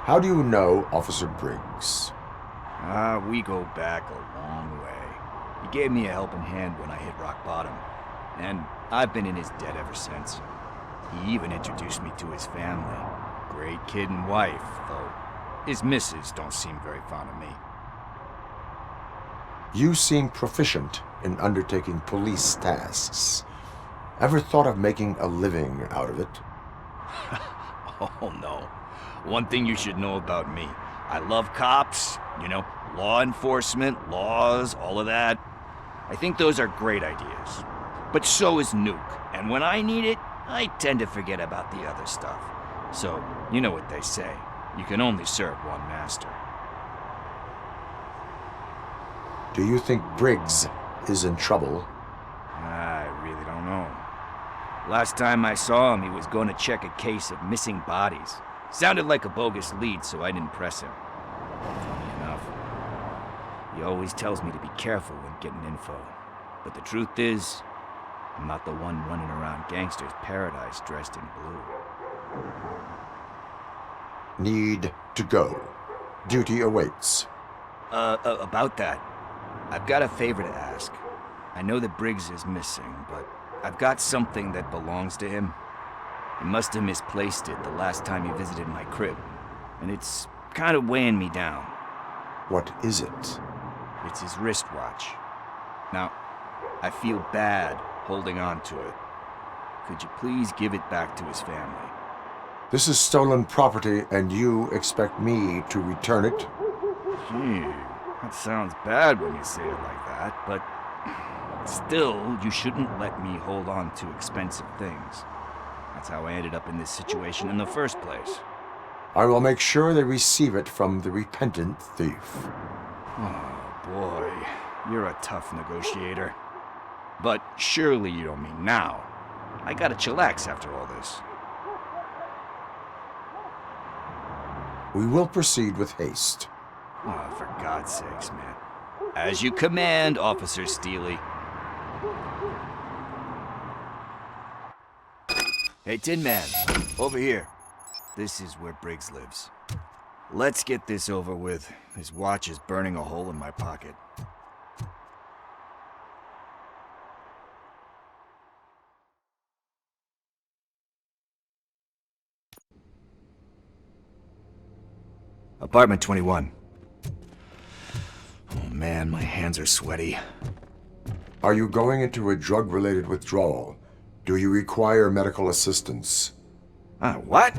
How do you know Officer Briggs? We go back a long way. He gave me a helping hand when I hit rock bottom, and I've been in his debt ever since. He even introduced me to his family. Great kid and wife, though his missus don't seem very fond of me. You seem proficient in undertaking police tasks. Ever thought of making a living out of it? Oh no. One thing you should know about me. I love cops, law enforcement, laws, all of that. I think those are great ideas. But so is Nuke, and when I need it, I tend to forget about the other stuff. So, you know what they say. You can only serve one master. Do you think Briggs is in trouble? I really don't know. Last time I saw him, he was going to check a case of missing bodies. Sounded like a bogus lead, so I didn't press him. Funny enough. He always tells me to be careful when getting info. But the truth is, I'm not the one running around gangster's paradise dressed in blue. Need to go. Duty awaits. About that, I've got a favor to ask. I know that Briggs is missing, but I've got something that belongs to him. He must have misplaced it the last time he visited my crib, and it's kind of weighing me down. What is it? It's his wristwatch. Now, I feel bad holding on to it. Could you please give it back to his family? This is stolen property, and you expect me to return it? Gee, that sounds bad when you say it like that, but still, you shouldn't let me hold on to expensive things. That's how I ended up in this situation in the first place. I will make sure they receive it from the repentant thief. Oh boy, you're a tough negotiator. But surely you don't mean now. I gotta chillax after all this. We will proceed with haste. Oh, for God's sakes, man. As you command, Officer Steely. Hey, Tin Man, over here. This is where Briggs lives. Let's get this over with. His watch is burning a hole in my pocket. Apartment 21. Oh man, my hands are sweaty. Are you going into a drug-related withdrawal? Do you require medical assistance? What?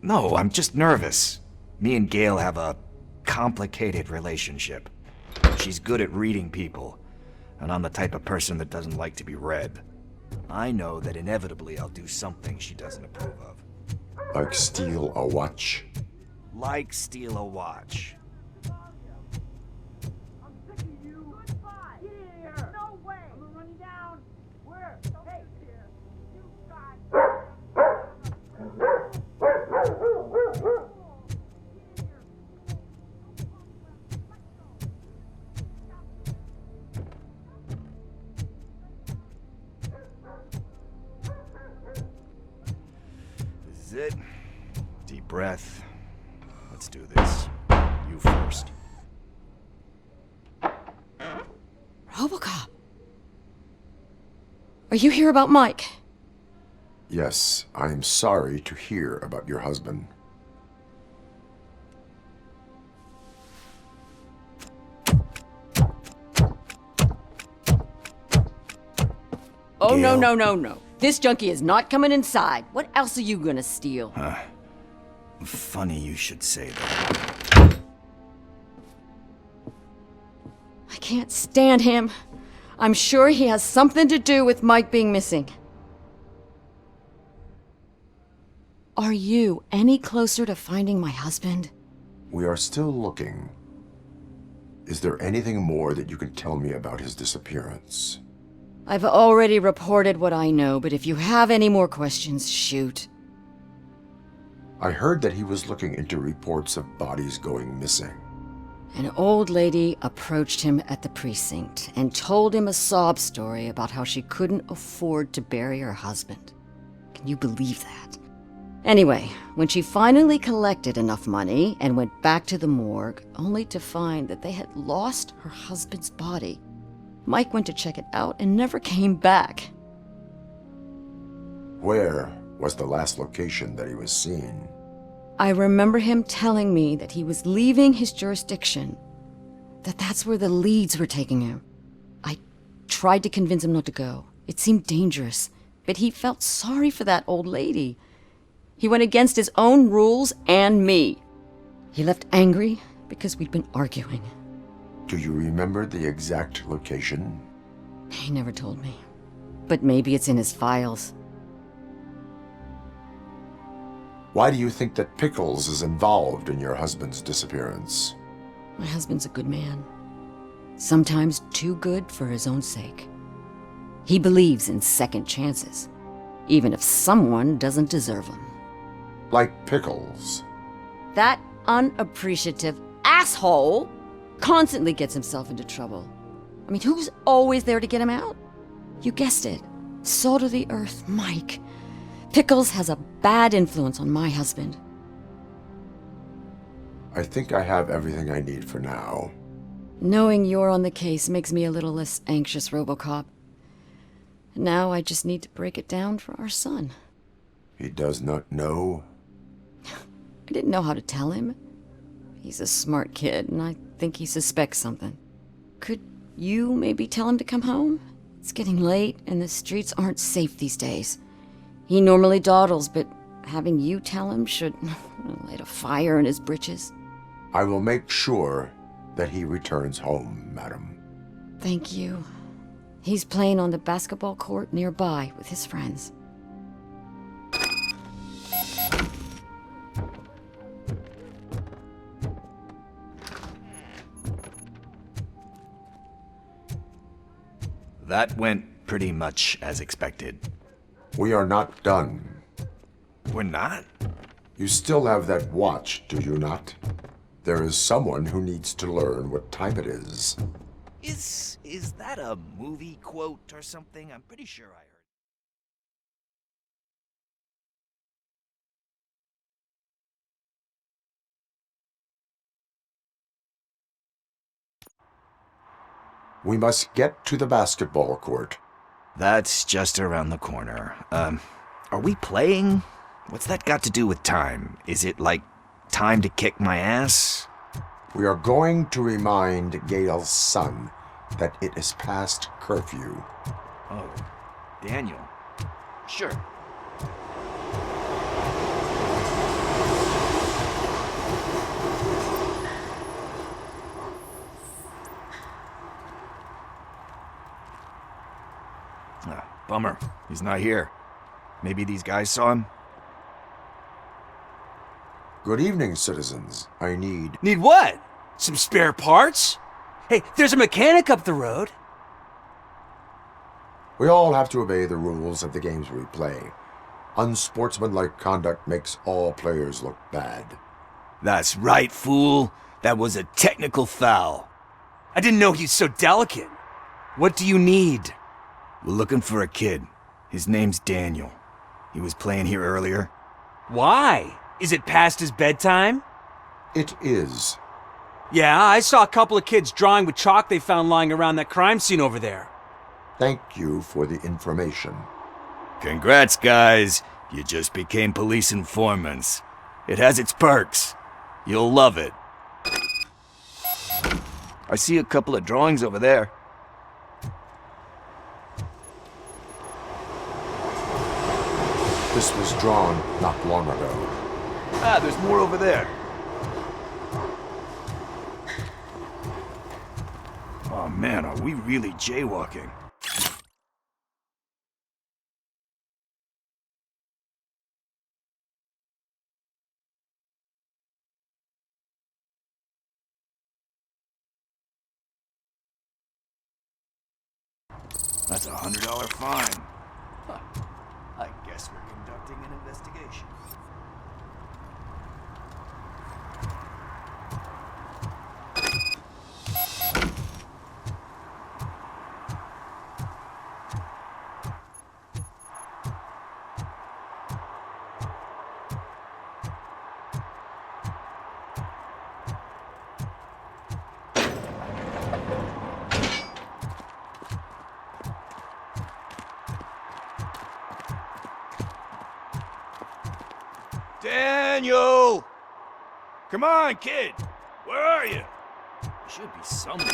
No, I'm just nervous. Me and Gail have a complicated relationship. She's good at reading people, and I'm the type of person that doesn't like to be read. I know that inevitably I'll do something she doesn't approve of. Like steal a watch? Like steal a watch. This is it. Deep breath. Let's do this. You first. Robocop. Are you here about Mike? Yes, I am sorry to hear about your husband. Oh, Gail. no. This junkie is not coming inside. What else are you gonna steal? Funny you should say that. I can't stand him. I'm sure he has something to do with Mike being missing. Are you any closer to finding my husband? We are still looking. Is there anything more that you can tell me about his disappearance? I've already reported what I know, but if you have any more questions, shoot. I heard that he was looking into reports of bodies going missing. An old lady approached him at the precinct and told him a sob story about how she couldn't afford to bury her husband. Can you believe that? Anyway, when she finally collected enough money and went back to the morgue, only to find that they had lost her husband's body, Mike went to check it out and never came back. Where was the last location that he was seen? I remember him telling me that he was leaving his jurisdiction, that's where the leads were taking him. I tried to convince him not to go. It seemed dangerous, but he felt sorry for that old lady. He went against his own rules and me. He left angry because we'd been arguing. Do you remember the exact location? He never told me, but maybe it's in his files. Why do you think that Pickles is involved in your husband's disappearance? My husband's a good man. Sometimes too good for his own sake. He believes in second chances, even if someone doesn't deserve them. Like Pickles. That unappreciative asshole constantly gets himself into trouble. I mean, who's always there to get him out? You guessed it. Salt of the earth, Mike. Pickles has a bad influence on my husband. I think I have everything I need for now. Knowing you're on the case makes me a little less anxious, Robocop. Now I just need to break it down for our son. He does not know? I didn't know how to tell him. He's a smart kid, and I think he suspects something. Could you maybe tell him to come home? It's getting late, and the streets aren't safe these days. He normally dawdles, but having you tell him should light a fire in his britches. I will make sure that he returns home, madam. Thank you. He's playing on the basketball court nearby with his friends. That went pretty much as expected. We are not done. We're not? You still have that watch, do you not? There is someone who needs to learn what time it is. Is that a movie quote or something? I'm pretty sure I heard. We must get to the basketball court. That's just around the corner. Are we playing? What's that got to do with time? Is it like time to kick my ass? We are going to remind Gail's son that it is past curfew. Oh, Daniel. Sure. Bummer. He's not here. Maybe these guys saw him? Good evening, citizens. I need... Need what? Some spare parts? Hey, there's a mechanic up the road. We all have to obey the rules of the games we play. Unsportsmanlike conduct makes all players look bad. That's right, fool. That was a technical foul. I didn't know he's so delicate. What do you need? We're looking for a kid. His name's Daniel. He was playing here earlier. Why? Is it past his bedtime? It is. Yeah, I saw a couple of kids drawing with chalk they found lying around that crime scene over there. Thank you for the information. Congrats, guys. You just became police informants. It has its perks. You'll love it. I see a couple of drawings over there. This was drawn not long ago. Ah, there's more over there. Oh man, are we really jaywalking? That's a $100 fine. Huh. I guess we're conducting an investigation. Daniel! Come on, kid! Where are you? You should be somewhere.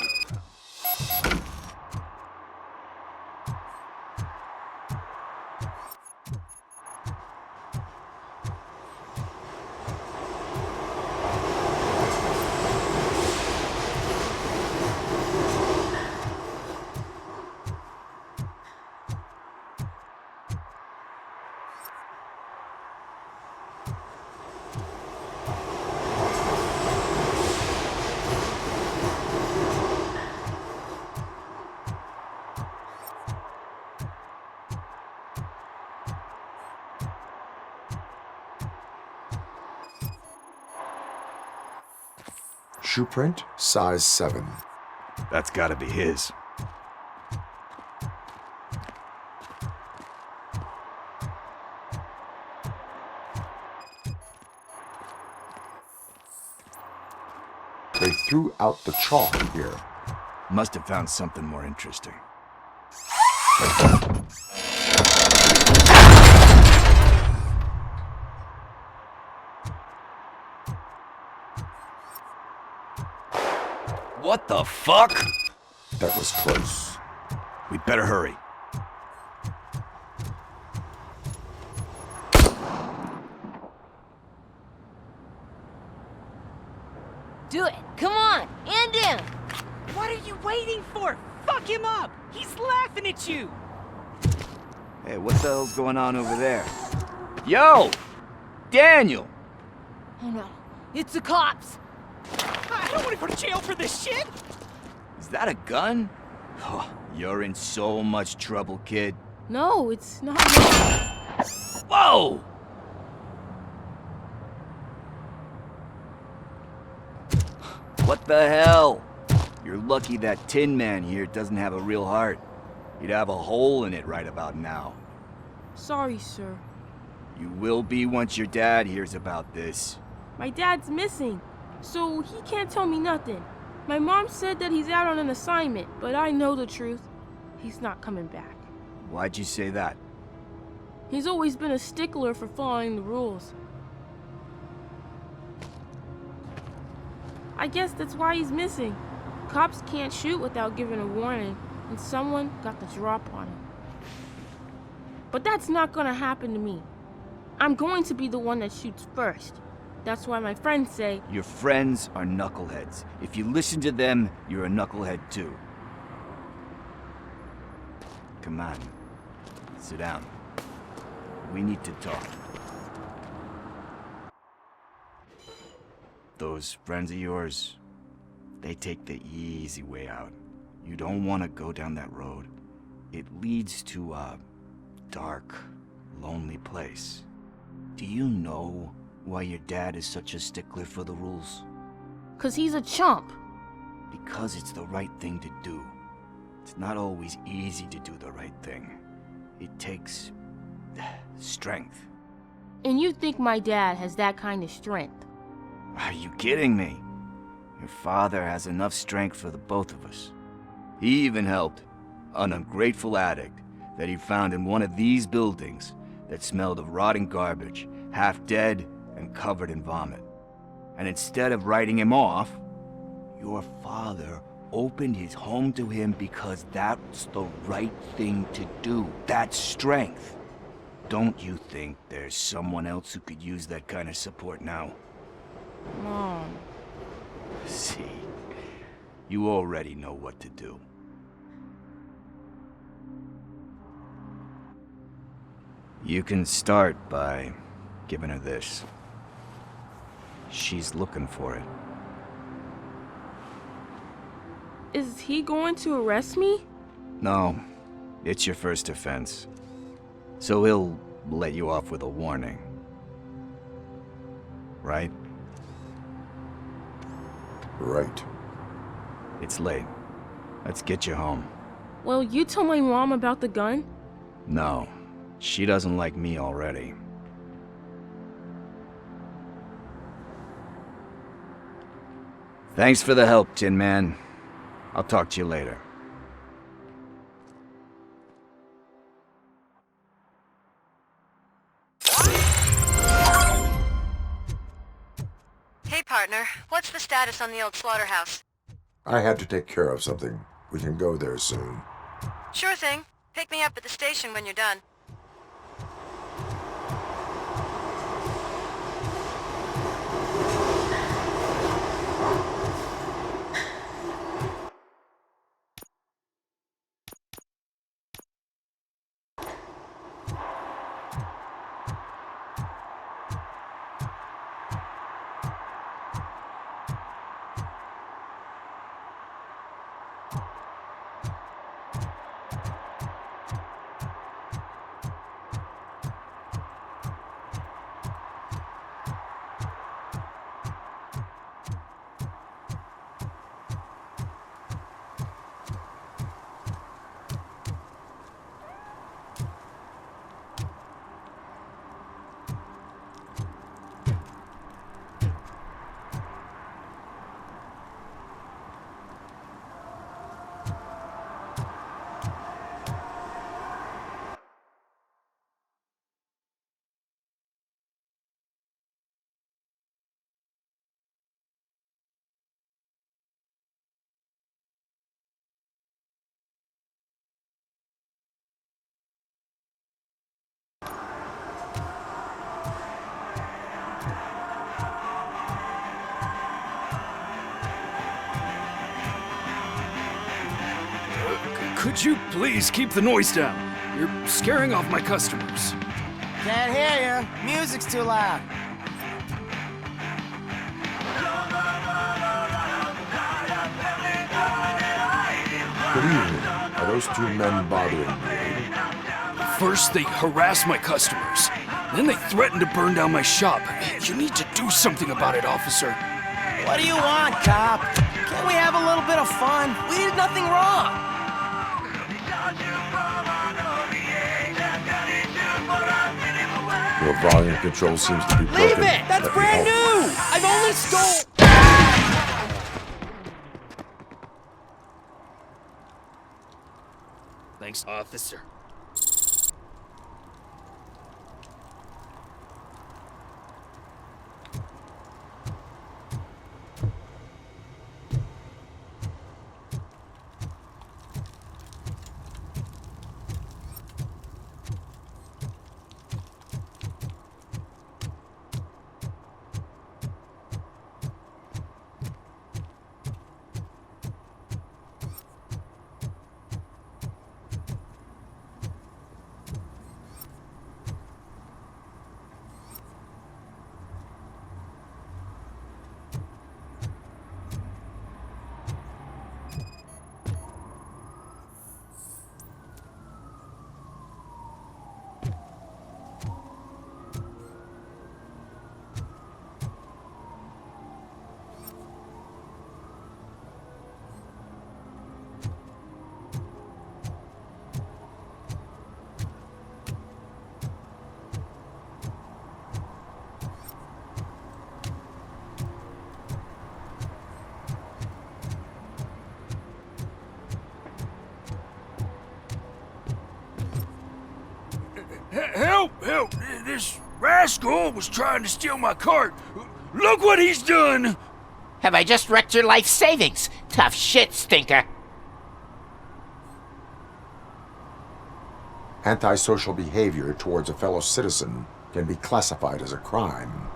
Shoe print, size 7. That's gotta be his. They threw out the chalk here. Must have found something more interesting. What the fuck? That was close. We'd better hurry. Do it! Come on! And him! What are you waiting for? Fuck him up! He's laughing at you! Hey, what the hell's going on over there? Yo! Daniel! Oh no, it's the cops! I don't want to go to jail for this shit! Is that a gun? Oh, you're in so much trouble, kid. No, it's not. Whoa! What the hell? You're lucky that Tin Man here doesn't have a real heart. He'd have a hole in it right about now. Sorry, sir. You will be once your dad hears about this. My dad's missing, so he can't tell me nothing. My mom said that he's out on an assignment, but I know the truth. He's not coming back. Why'd you say that? He's always been a stickler for following the rules. I guess that's why he's missing. Cops can't shoot without giving a warning, and someone got the drop on him. But that's not gonna happen to me. I'm going to be the one that shoots first. That's why my friends say, Your friends are knuckleheads. If you listen to them, you're a knucklehead too. Come on. Sit down. We need to talk. Those friends of yours, they take the easy way out. You don't want to go down that road. It leads to a dark, lonely place. Do you know why your dad is such a stickler for the rules? 'cause he's a chump. Because it's the right thing to do. It's not always easy to do the right thing. It takes strength. And you think my dad has that kind of strength? Are you kidding me? Your father has enough strength for the both of us. He even helped an ungrateful addict that he found in one of these buildings that smelled of rotting garbage, half dead and covered in vomit. And instead of writing him off, your father opened his home to him because that's the right thing to do. That's strength. Don't you think there's someone else who could use that kind of support now? Mom. See, you already know what to do. You can start by giving her this. She's looking for it. Is he going to arrest me? No, it's your first offense. So he'll let you off with a warning. Right? Right. It's late. Let's get you home. Well, you told my mom about the gun? No, she doesn't like me already. Thanks for the help, Tin Man. I'll talk to you later. partner. What's the status on the old slaughterhouse? I had to take care of something. We can go there soon. Sure thing. Pick me up at the station when you're done. Could you please keep the noise down? You're scaring off my customers. Can't hear you. Music's too loud. Good evening. Are those two men bothering you? First, they harass my customers. Then they threaten to burn down my shop. You need to do something about it, officer. What do you want, cop? Can't we have a little bit of fun? We did nothing wrong. Your volume control seems to be broken. Leave it! That's Let me brand help. new! I've only stole... Thanks, officer. Help! Help! This rascal was trying to steal my cart. Look what he's done! Have I just wrecked your life savings? Tough shit, stinker. Antisocial behavior towards a fellow citizen can be classified as a crime.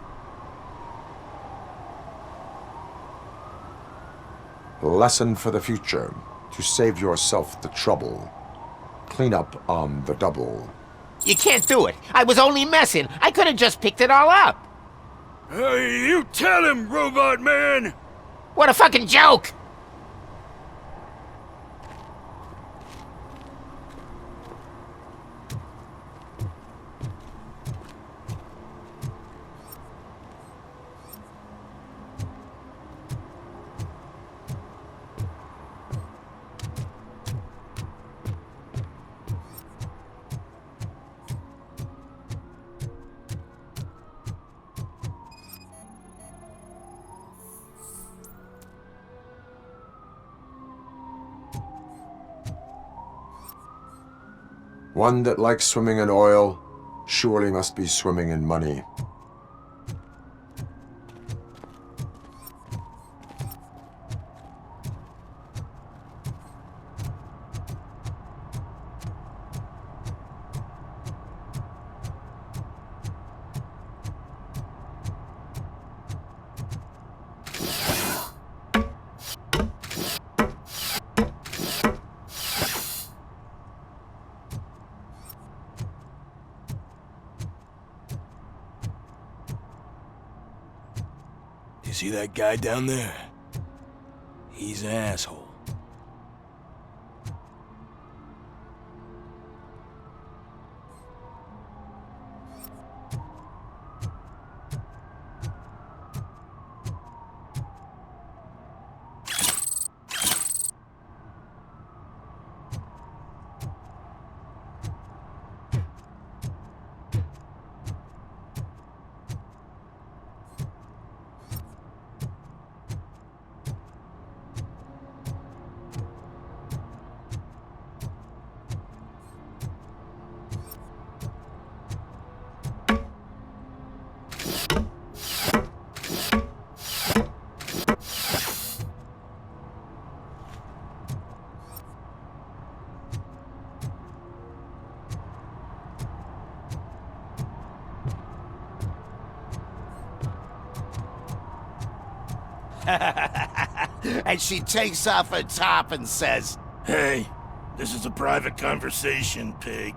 Lesson for the future: to save yourself the trouble. Clean up on the double. You can't do it. I was only messing. I could have just picked it all up. Hey, you tell him, Robot Man! What a fucking joke! One that likes swimming in oil surely must be swimming in money. see that guy down there? He's an asshole. And she takes off her top and says, Hey, this is a private conversation, pig.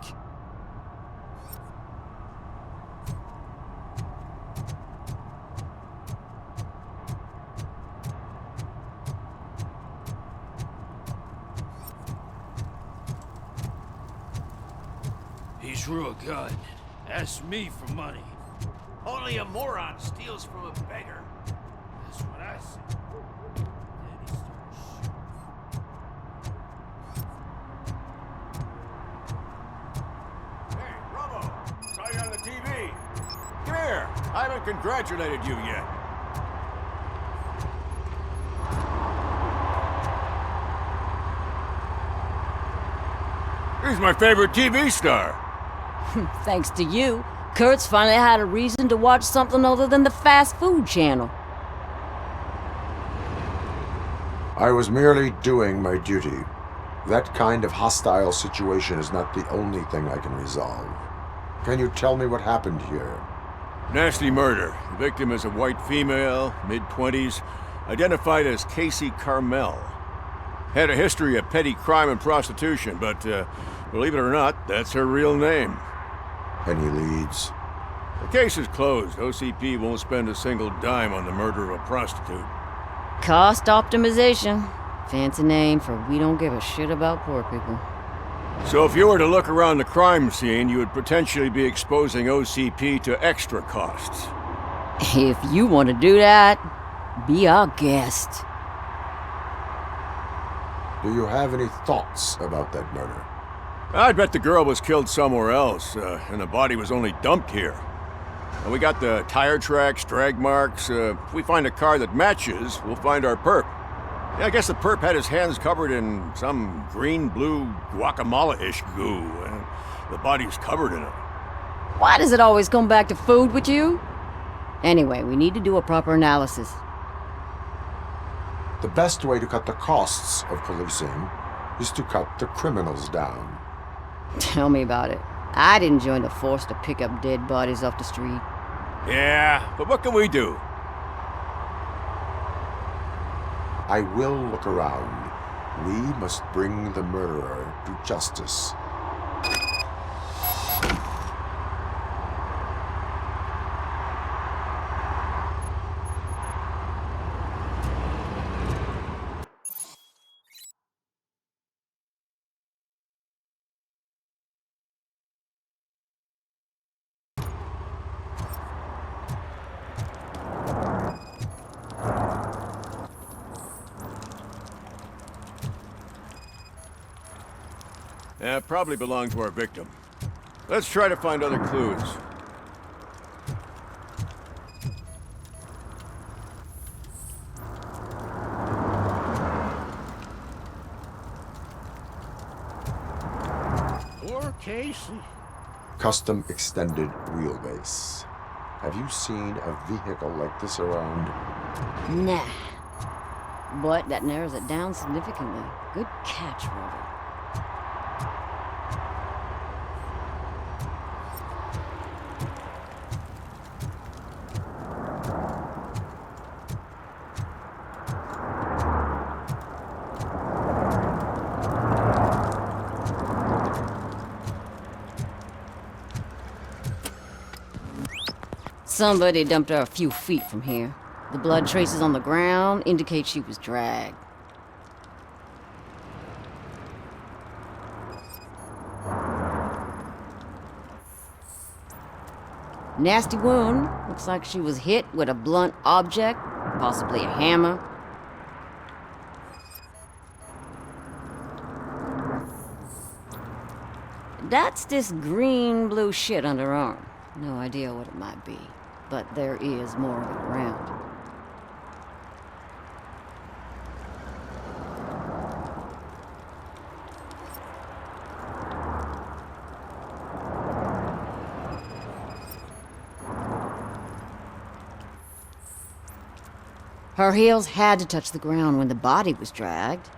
He's real good. Ask me for money. only a moron steals from a beggar. That's what I say. Then he starts shooting. Hey, Robo! Saw you on the TV. Come here. I haven't congratulated you yet. He's my favorite TV star. Thanks to you, Kurt's finally had a reason to watch something other than the fast food channel. I was merely doing my duty. That kind of hostile situation is not the only thing I can resolve. Can you tell me what happened here? Nasty murder. The victim is a white female, mid-20s, identified as Casey Carmel. Had a history of petty crime and prostitution, but believe it or not, that's her real name. Any leads? The case is closed. OCP won't spend a single dime on the murder of a prostitute. Cost optimization. Fancy name for we don't give a shit about poor people. So if you were to look around the crime scene, you would potentially be exposing OCP to extra costs. If you want to do that, be our guest. Do you have any thoughts about that murder? I'd bet the girl was killed somewhere else, and the body was only dumped here. And we got the tire tracks, drag marks. If we find a car that matches, we'll find our perp. Yeah, I guess the perp had his hands covered in some green-blue guacamole-ish goo, and the body's covered in it. Why does it always come back to food with you? Anyway, we need to do a proper analysis. The best way to cut the costs of policing is to cut the criminals down. Tell me about it. I didn't join the force to pick up dead bodies off the street. Yeah, but what can we do? I will look around. We must bring the murderer to justice. Yeah, probably belonged to our victim. Let's try to find other clues. Poor Casey. Custom extended wheelbase. Have you seen a vehicle like this around? Nah. But that narrows it down significantly. Good catch, Robert. Somebody dumped her a few feet from here. The blood traces on the ground indicate she was dragged. Nasty wound. Looks like she was hit with a blunt object, possibly a hammer. That's this green-blue shit under her arm. No idea what it might be, but there is more of it around. Her heels had to touch the ground when the body was dragged.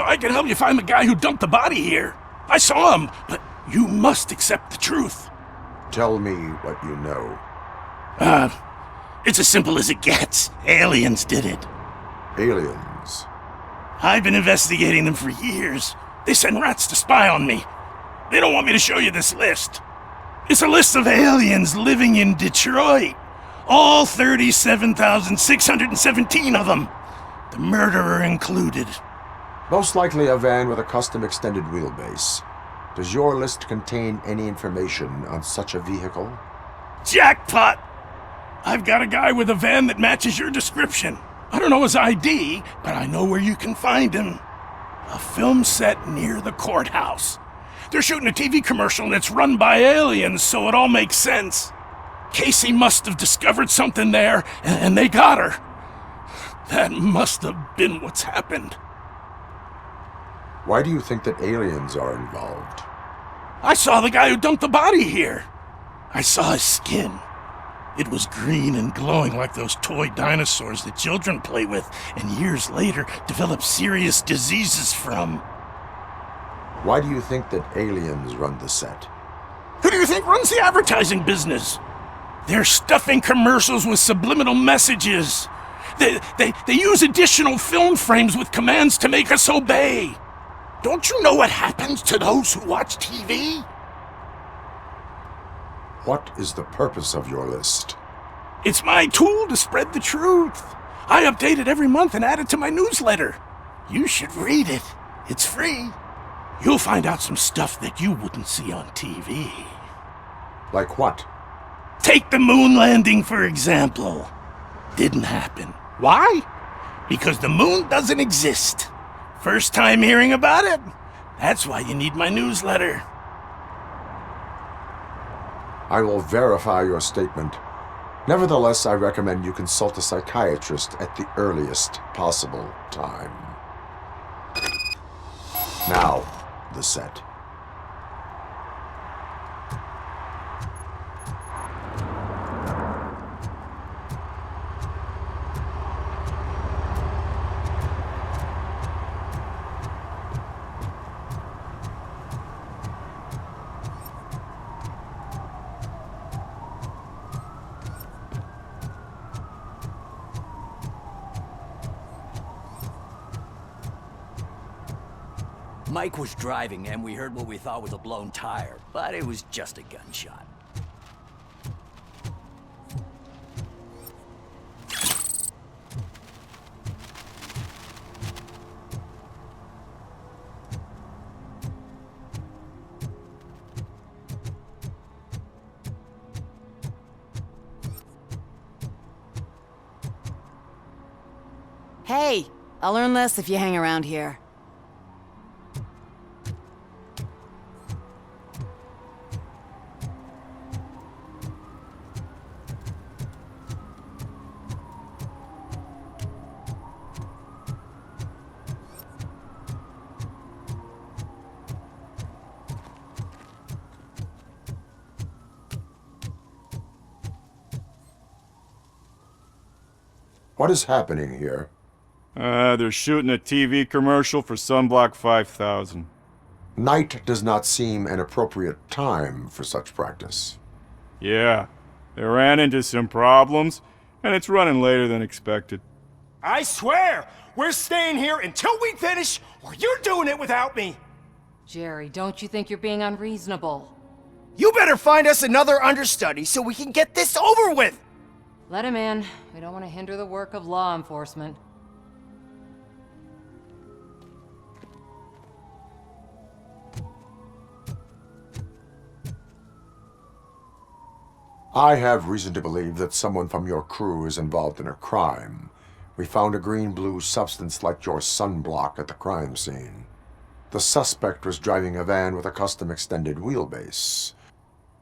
I can help you find the guy who dumped the body here. I saw him, but you must accept the truth. Tell me what you know. It's as simple as it gets. Aliens did it. Aliens? I've been investigating them for years. They send rats to spy on me. They don't want me to show you this list. It's a list of aliens living in Detroit. All 37,617 of them. The murderer included. Most likely a van with a custom extended wheelbase. Does your list contain any information on such a vehicle? Jackpot! I've got a guy with a van that matches your description. I don't know his ID, but I know where you can find him. A film set near the courthouse. They're shooting a TV commercial and it's run by aliens, so it all makes sense. Casey must have discovered something there, and they got her. That must have been what's happened. Why do you think that aliens are involved? I saw the guy who dumped the body here. I saw his skin. It was green and glowing like those toy dinosaurs that children play with and years later develop serious diseases from. Why do you think that aliens run the set? Who do you think runs the advertising business? They're stuffing commercials with subliminal messages. They use additional film frames with commands to make us obey. Don't you know what happens to those who watch TV? What is the purpose of your list? It's my tool to spread the truth. I update it every month and add it to my newsletter. You should read it. It's free. You'll find out some stuff that you wouldn't see on TV. Like what? Take the moon landing, for example. Didn't happen. Why? Because the moon doesn't exist. First time hearing about it? That's why you need my newsletter. I will verify your statement. Nevertheless, I recommend you consult a psychiatrist at the earliest possible time. Now, the set. Mike was driving and we heard what we thought was a blown tire, but it was just a gunshot. Hey, I'll learn less if you hang around here. What is happening here? They're shooting a TV commercial for Sunblock 5000. Night does not seem an appropriate time for such practice. Yeah, they ran into some problems, And it's running later than expected. I swear, we're staying here until we finish, or you're doing it without me. Jerry, don't you think you're being unreasonable? You better find us another understudy so we can get this over with. Let him in. We don't want to hinder the work of law enforcement. I have reason to believe that someone from your crew is involved in a crime. We found a green-blue substance like your sunblock at the crime scene. The suspect was driving a van with a custom extended wheelbase.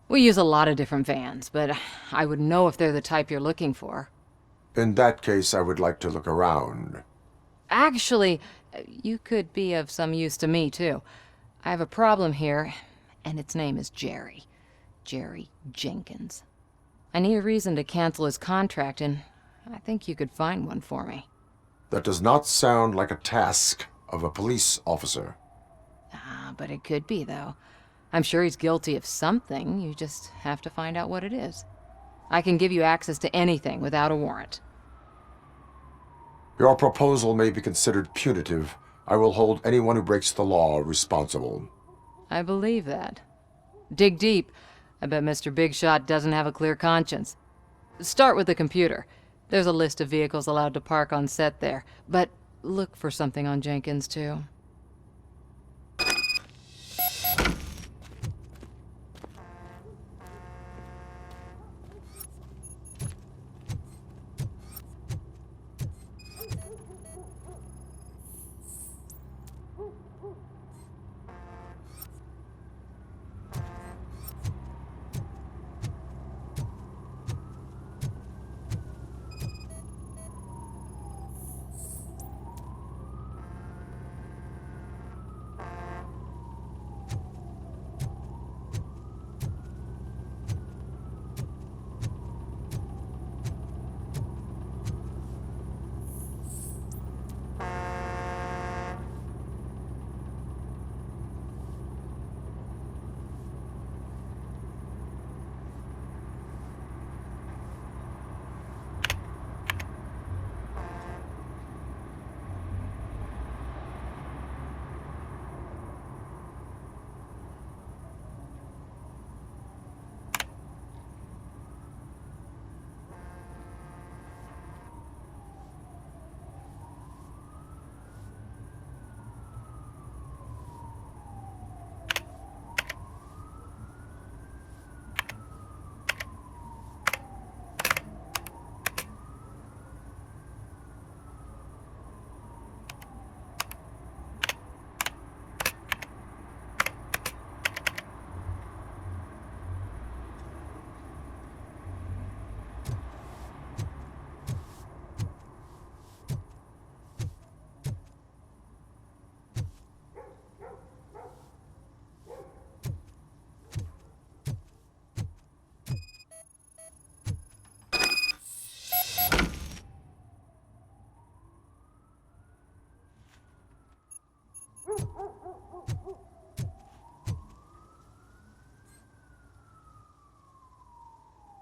We use a lot of different vans, but I wouldn't know if they're the type you're looking for. In that case, I would like to look around. Actually, you could be of some use to me, too. I have a problem here, and its name is Jerry. Jerry Jenkins. I need a reason to cancel his contract, and I think you could find one for me. That does not sound like a task of a police officer. But it could be, though. I'm sure he's guilty of something. You just have to find out what it is. I can give you access to anything without a warrant. Your proposal may be considered punitive. I will hold anyone who breaks the law responsible. I believe that. Dig deep. I bet Mr. Big Shot doesn't have a clear conscience. Start with the computer. There's a list of vehicles allowed to park on set there, but look for something on Jenkins, too.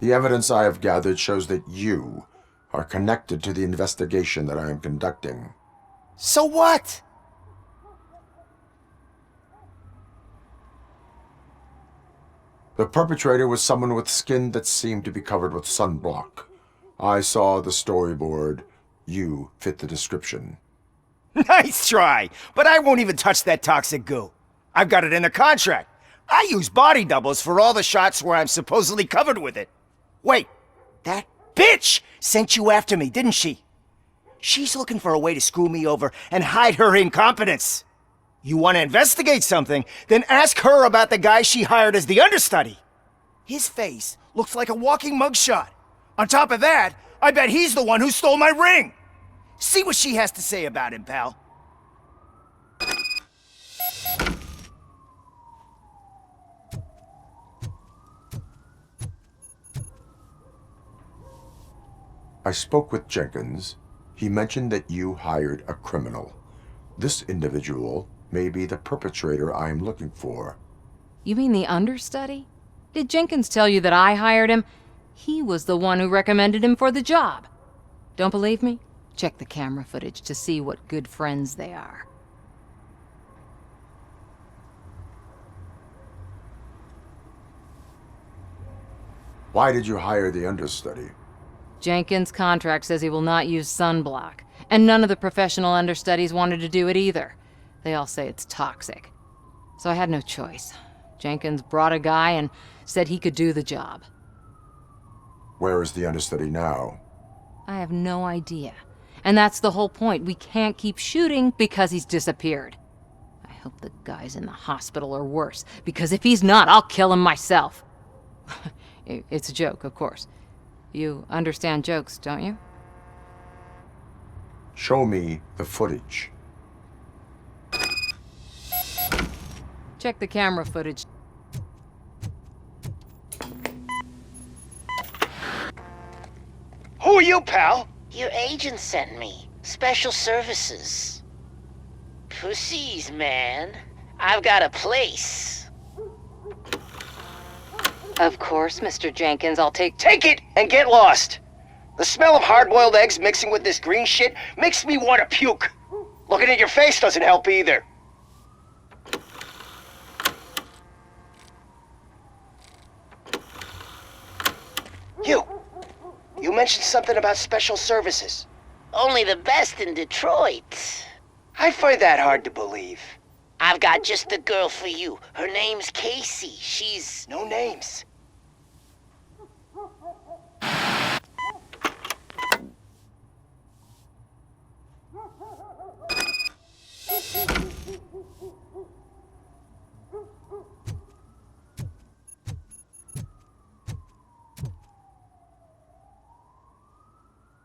The evidence I have gathered shows that you are connected to the investigation that I am conducting. So what? The perpetrator was someone with skin that seemed to be covered with sunblock. I saw the storyboard. You fit the description. Nice try, but I won't even touch that toxic goo. I've got it in the contract. I use body doubles for all the shots where I'm supposedly covered with it. Wait, that bitch sent you after me, didn't she? She's looking for a way to screw me over and hide her incompetence. You want to investigate something, then ask her about the guy she hired as the understudy. His face looks like a walking mugshot. On top of that, I bet he's the one who stole my ring. See what she has to say about him, pal. I spoke with Jenkins. He mentioned that you hired a criminal. This individual may be the perpetrator I am looking for. You mean the understudy? Did Jenkins tell you that I hired him? He was the one who recommended him for the job. Don't believe me? Check the camera footage to see what good friends they are. Why did you hire the understudy? Jenkins' contract says he will not use sunblock, and none of the professional understudies wanted to do it either. They all say it's toxic. So I had no choice. Jenkins brought a guy and said he could do the job. Where is the understudy now? I have no idea. And that's the whole point. We can't keep shooting because he's disappeared. I hope the guy's in the hospital or worse, because if he's not, I'll kill him myself. It's a joke, of course. You understand jokes, don't you? Show me the footage. Check the camera footage. Who are you, pal? Your agent sent me. Special services. Pussies, man. I've got a place. Of course, Mr. Jenkins, I'll take Take it and get lost. The smell of hard-boiled eggs mixing with this green shit makes me want to puke. Looking at your face doesn't help either. You mentioned something about special services. Only the best in Detroit. I find that hard to believe. I've got just the girl for you. Her name's Casey. She's... No names.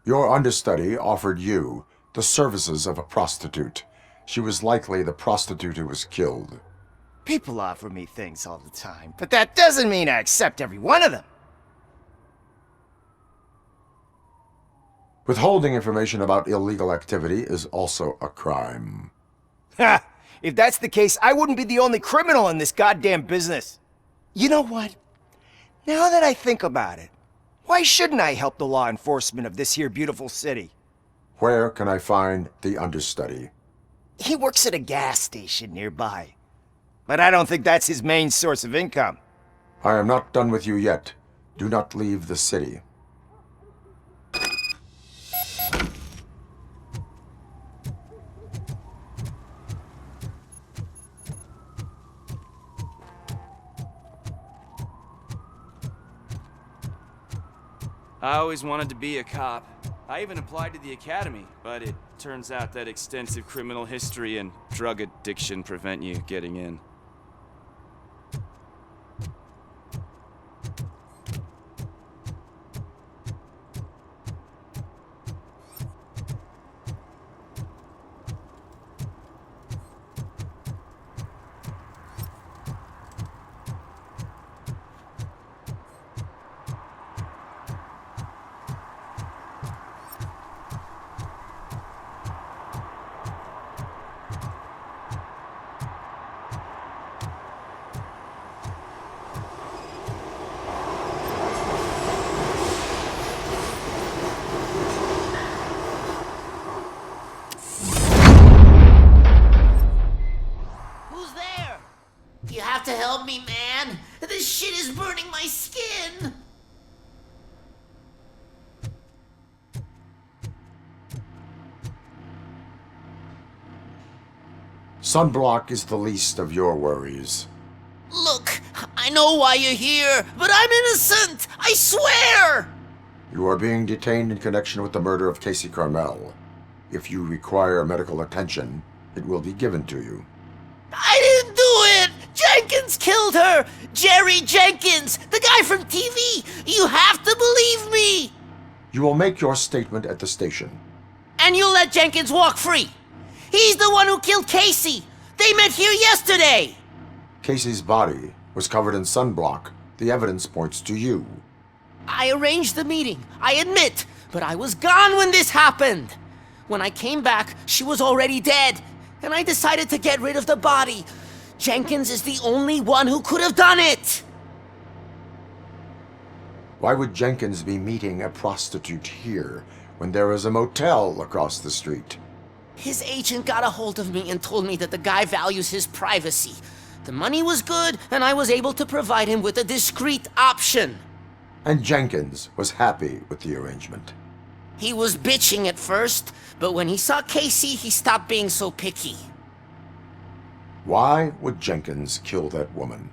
Your understudy offered you the services of a prostitute. She was likely the prostitute who was killed. People offer me things all the time, but that doesn't mean I accept every one of them. Withholding information about illegal activity is also a crime. Ha! If that's the case, I wouldn't be the only criminal in this goddamn business. You know what? Now that I think about it, why shouldn't I help the law enforcement of this here beautiful city? Where can I find the understudy? He works at a gas station nearby. But I don't think that's his main source of income. I am not done with you yet. Do not leave the city. I always wanted to be a cop. I even applied to the academy, but it turns out that extensive criminal history and drug addiction prevent you getting in. You have to help me, man. This shit is burning my skin. Sunblock is the least of your worries. Look, I know why you're here, but I'm innocent. I swear. You are being detained in connection with the murder of Casey Carmel. If you require medical attention, it will be given to you. I didn't do it! Jenkins killed her! Jerry Jenkins! The guy from TV! You have to believe me! You will make your statement at the station. And you'll let Jenkins walk free! He's the one who killed Casey! They met here yesterday! Casey's body was covered in sunblock. The evidence points to you. I arranged the meeting, I admit, but I was gone when this happened! When I came back, she was already dead, and I decided to get rid of the body. Jenkins is the only one who could have done it! Why would Jenkins be meeting a prostitute here when there is a motel across the street? His agent got a hold of me and told me that the guy values his privacy. The money was good, and I was able to provide him with a discreet option. And Jenkins was happy with the arrangement. He was bitching at first, but when he saw Casey, he stopped being so picky. Why would Jenkins kill that woman?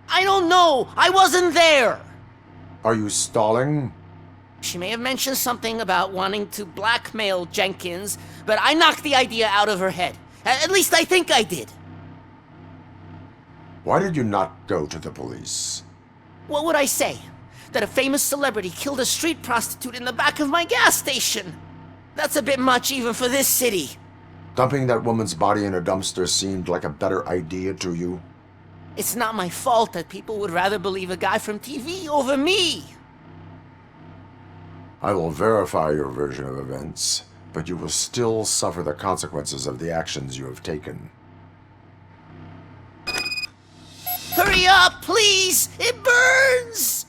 I don't know! I wasn't there! Are you stalling? She may have mentioned something about wanting to blackmail Jenkins, but I knocked the idea out of her head. At least I think I did. Why did you not go to the police? What would I say? That a famous celebrity killed a street prostitute in the back of my gas station? That's a bit much even for this city. Dumping that woman's body in a dumpster seemed like a better idea to you? It's not my fault that people would rather believe a guy from TV over me. I will verify your version of events, but you will still suffer the consequences of the actions you have taken. Hurry up, please! It burns!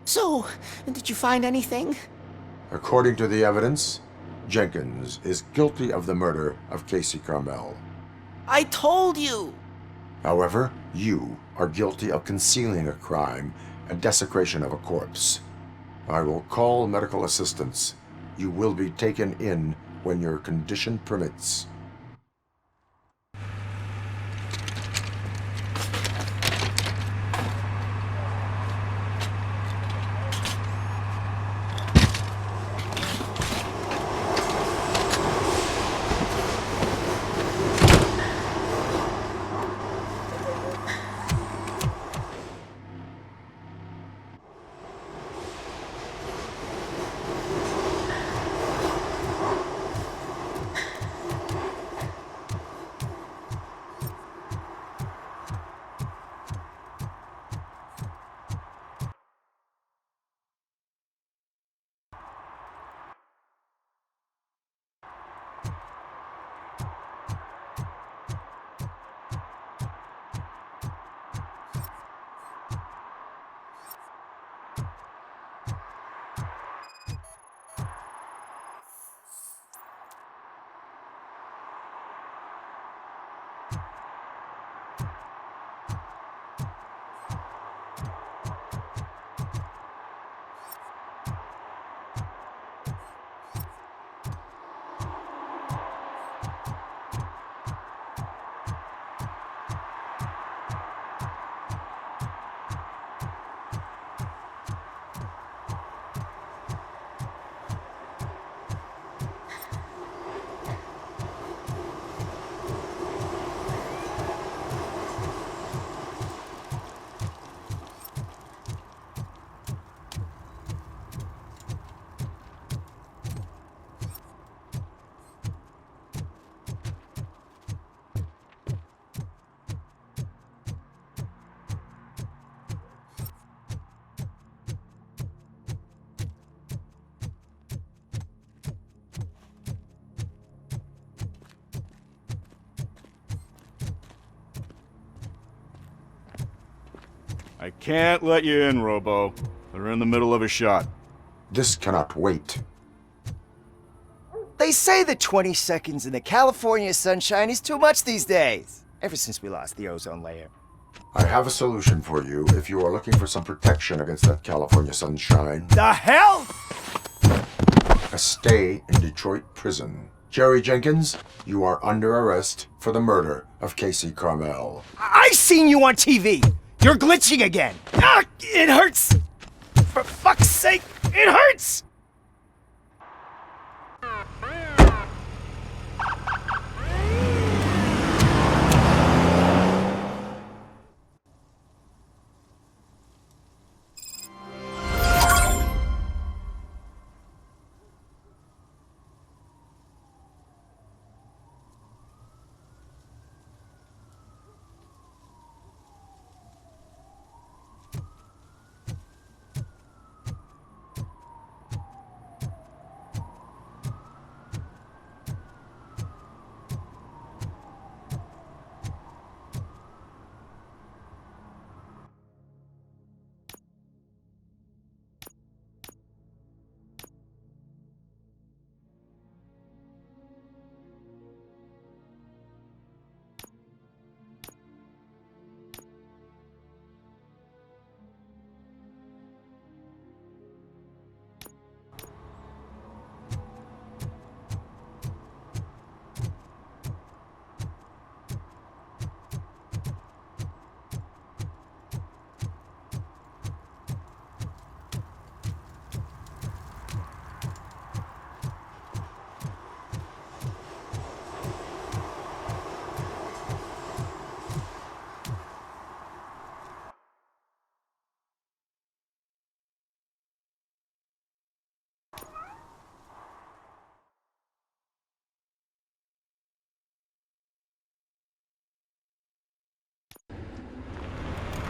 So, did you find anything? According to the evidence, Jenkins is guilty of the murder of Casey Carmel. I told you! However, you are guilty of concealing a crime and desecration of a corpse. I will call medical assistance. You will be taken in when your condition permits. I can't let you in, Robo. They're in the middle of a shot. This cannot wait. They say that 20 seconds in the California sunshine is too much these days, ever since we lost the ozone layer. I have a solution for you if you are looking for some protection against that California sunshine. The hell? A stay in Detroit prison. Jerry Jenkins, you are under arrest for the murder of Casey Carmel. I seen you on TV! You're glitching again! Ah, it hurts! For fuck's sake, it hurts!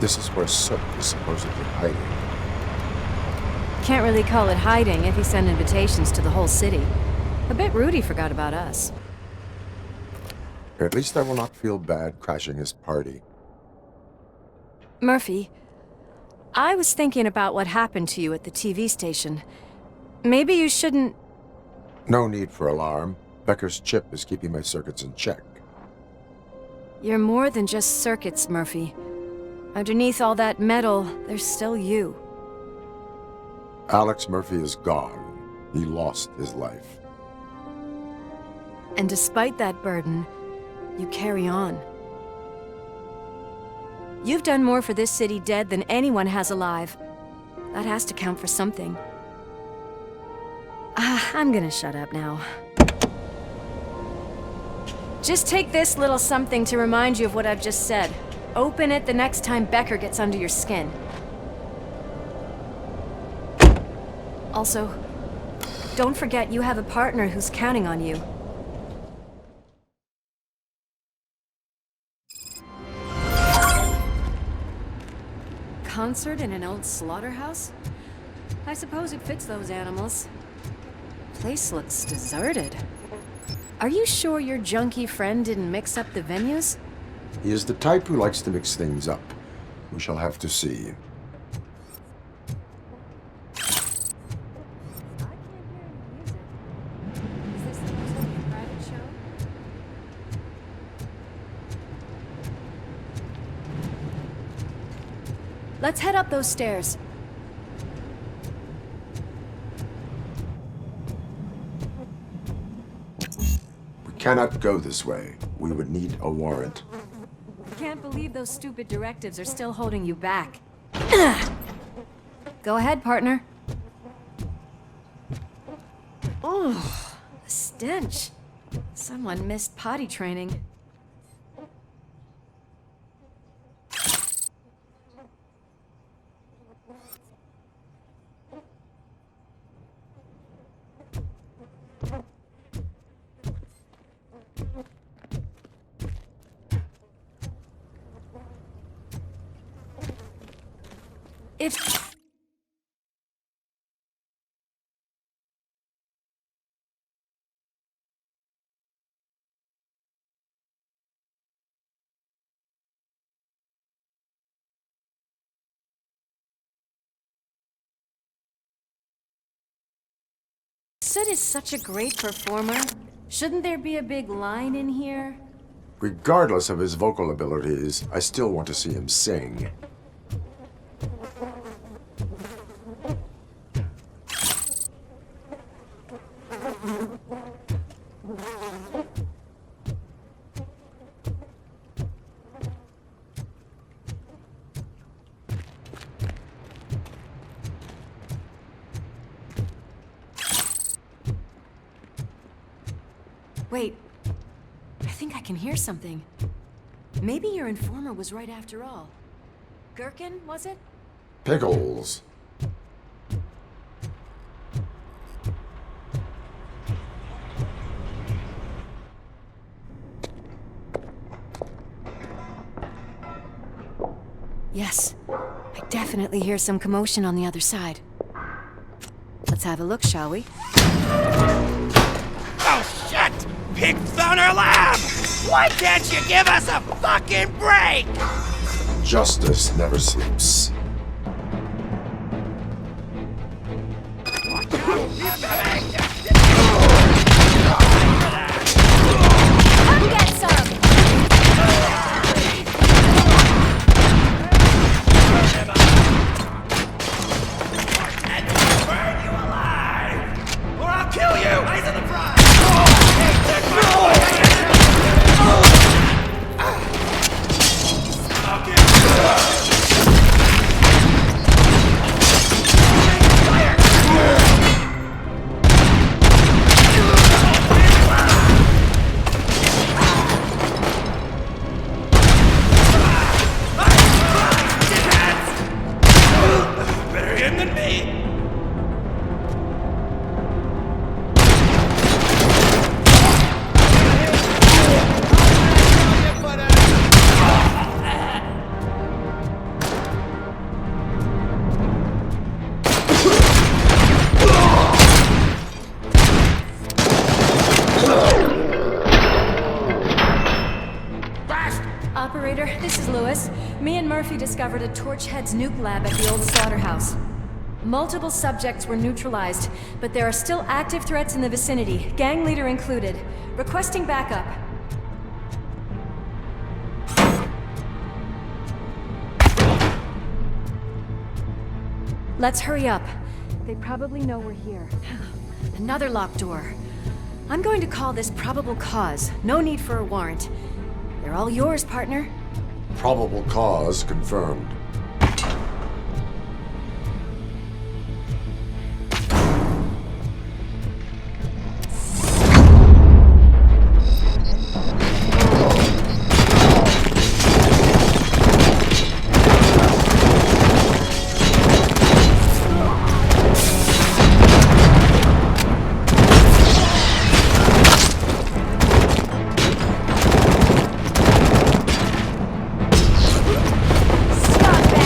This is where Soot is supposedly hiding. Can't really call it hiding if he sent invitations to the whole city. A bit rude he forgot about us. At least I will not feel bad crashing his party. Murphy, I was thinking about what happened to you at the TV station. Maybe you shouldn't... No need for alarm. Becker's chip is keeping my circuits in check. You're more than just circuits, Murphy. Underneath all that metal, there's still you. Alex Murphy is gone. He lost his life. And despite that burden, you carry on. You've done more for this city dead than anyone has alive. That has to count for something. I'm gonna shut up now. Just take this little something to remind you of what I've just said. Open it the next time Becker gets under your skin. Also, don't forget you have a partner who's counting on you. Concert in an old slaughterhouse? I suppose it fits those animals. Place looks deserted. Are you sure your junkie friend didn't mix up the venues? He is the type who likes to mix things up. We shall have to see. Let's head up those stairs. We cannot go this way. We would need a warrant. Can't believe those stupid directives are still holding you back. Go ahead, partner. Ooh, the stench. Someone missed potty training. If... Sid is such a great performer. Shouldn't there be a big line in here? Regardless of his vocal abilities, I still want to see him sing. Wait, I think I can hear something. Maybe your informer was right after all. Gherkin, was it? Pickles. Yes, I definitely hear some commotion on the other side. Let's have a look, shall we? Oh, shit! Pig found our lab! Why can't you give us a fucking break? Justice never sleeps. Come get some! Burn you alive! Or I'll kill you! Eyes on the prize! Better him than me! Operator, this is Lewis. Me and Murphy discovered a Torchhead's nuke lab at the old slaughterhouse. Multiple subjects were neutralized, but there are still active threats in the vicinity, gang leader included. Requesting backup. Let's hurry up. They probably know we're here. Another locked door. I'm going to call this probable cause. No need for a warrant. They're all yours, partner. Probable cause confirmed. Stop,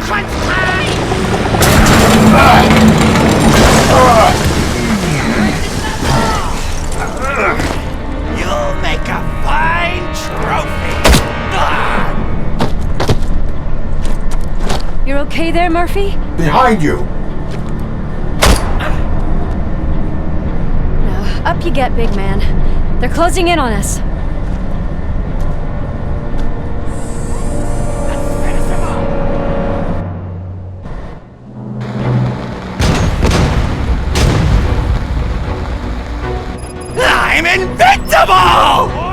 crunch time! You'll make a fine trophy! You're okay there, Murphy? Behind you! Now, up you get, big man. They're closing in on us. I'm invincible!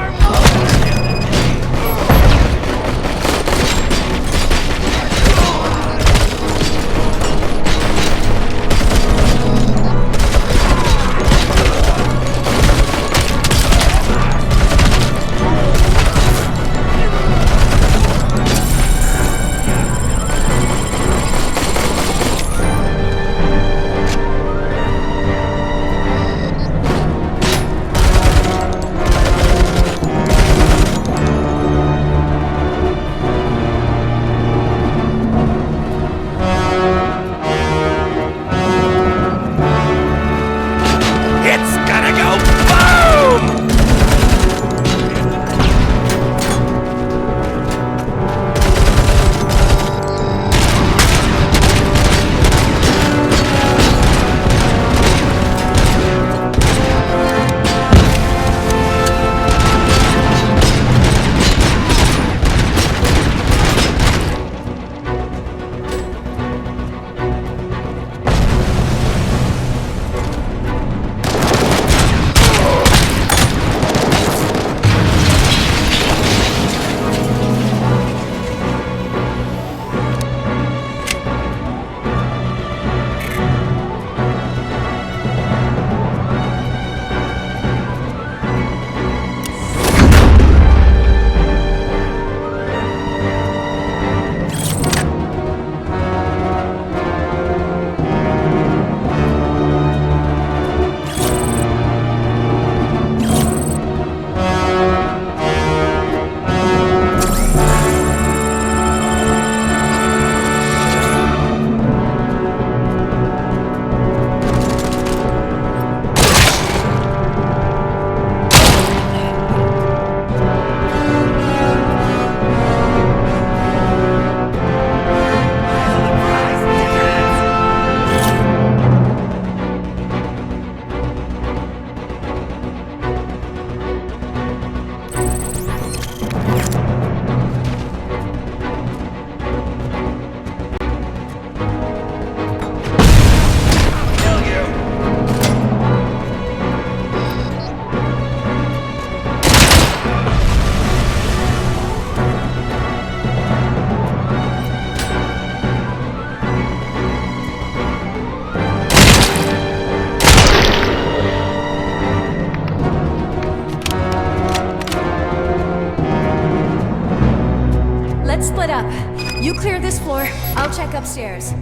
You clear this floor, I'll check upstairs.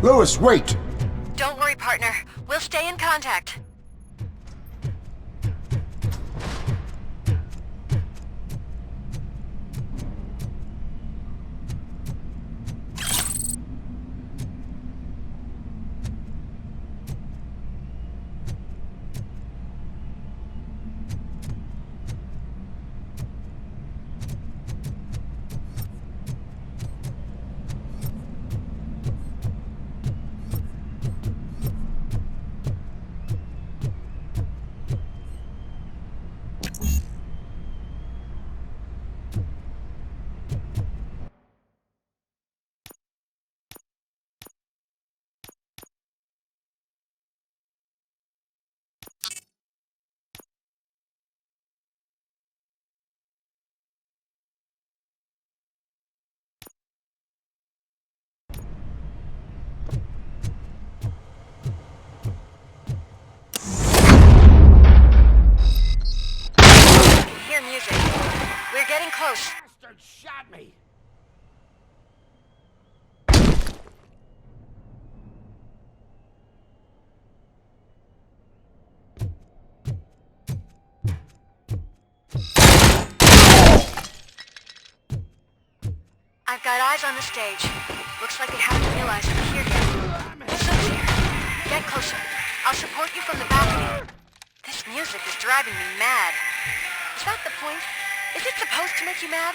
Lewis, wait! Don't worry, partner. We'll stay in contact. Close. Bastard shot me. I've Got eyes on the stage. Looks like they haven't realized we're here yet. So's here. Get closer. I'll support you from the balcony. This music is driving me mad. Is that the point? Is it supposed to make you mad?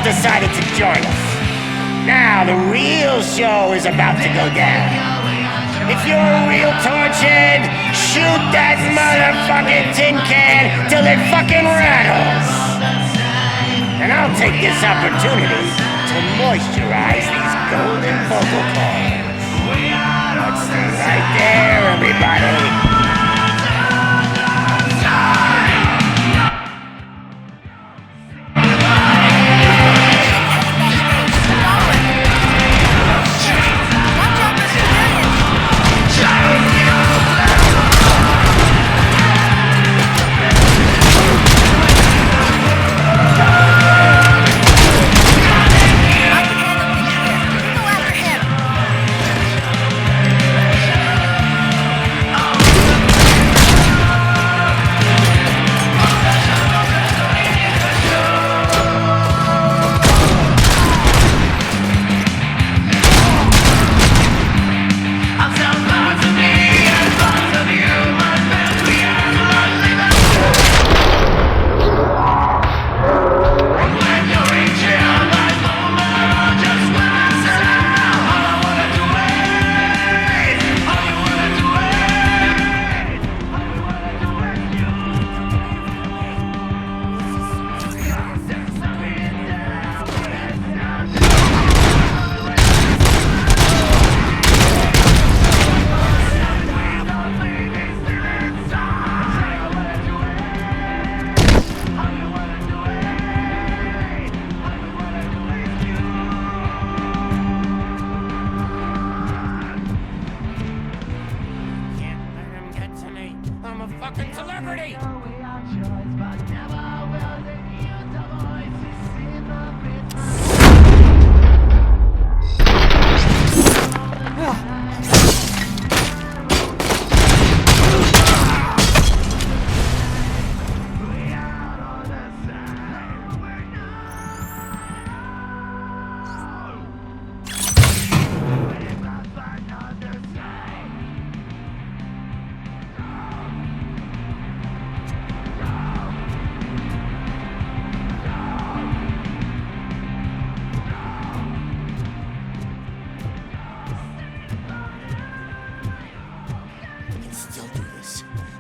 Decided to join us. Now the real show is about to go down. If you're a real torchhead, shoot that motherfucking tin can till it fucking rattles. And I'll take this opportunity to moisturize these golden vocal cords. Let's stay right there, everybody.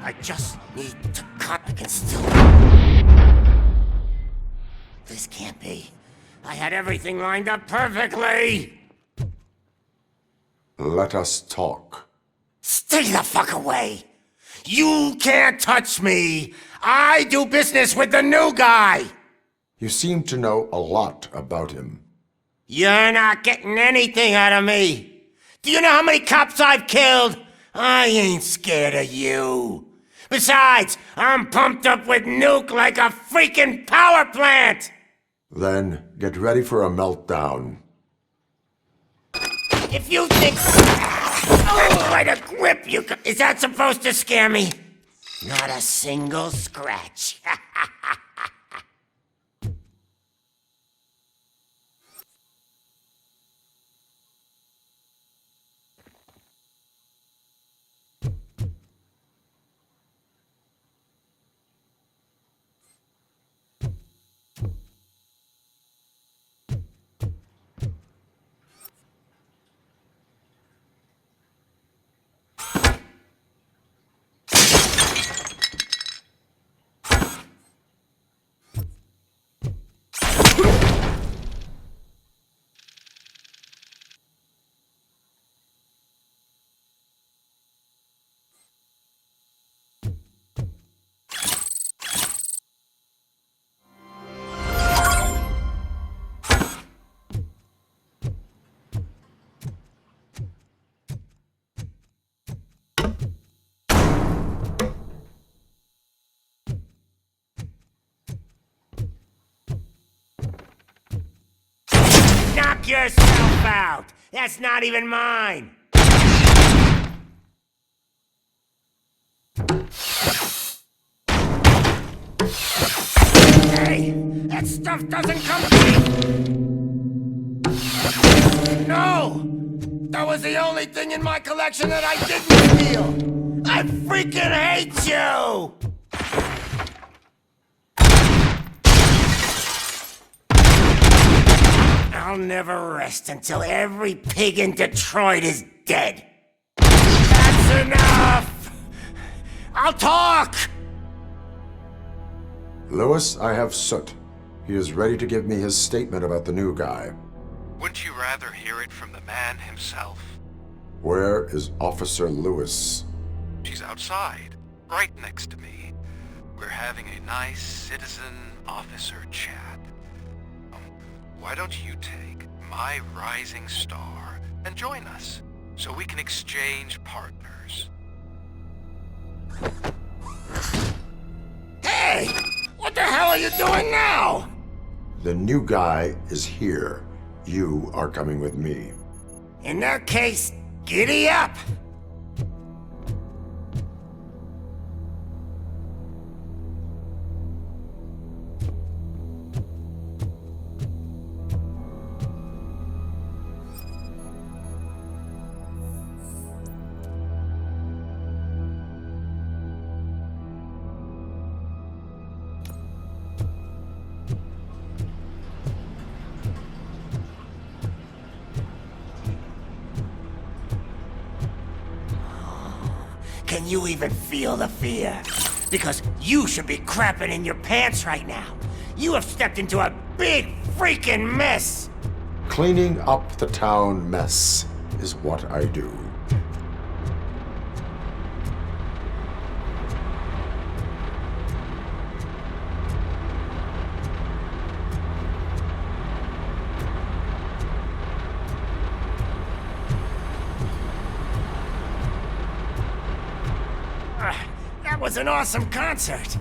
I just need to cut. I can still... This can't be. I had everything lined up perfectly! Let us talk. Stay the fuck away! You can't touch me! I do business with the new guy! You seem to know a lot about him. You're not getting anything out of me! Do you know how many cops I've killed? I ain't scared of you. Besides, I'm pumped up with nuke like a freaking power plant! Then get ready for a meltdown. If you think... Oh, what a grip you got! Is that supposed to scare me? Not a single scratch. Knock yourself out! That's not even mine! Hey! That stuff doesn't come cheap! No! That was the only thing in my collection that I didn't steal! I freaking hate you! I'll never rest until every pig in Detroit is dead. That's enough! I'll talk! Lewis, I have Soot. He is ready to give me his statement about the new guy. Wouldn't you rather hear it from the man himself? Where is Officer Lewis? She's outside, right next to me. We're having a nice citizen-officer chat. Why don't you take my rising star and join us, so we can exchange partners? Hey! What the hell are you doing now? The new guy is here. You are coming with me. In that case, giddy up! Can you even feel the fear? Because you should be crapping in your pants right now. You have stepped into a big freaking mess! Cleaning up the town mess is what I do. That was an awesome concert.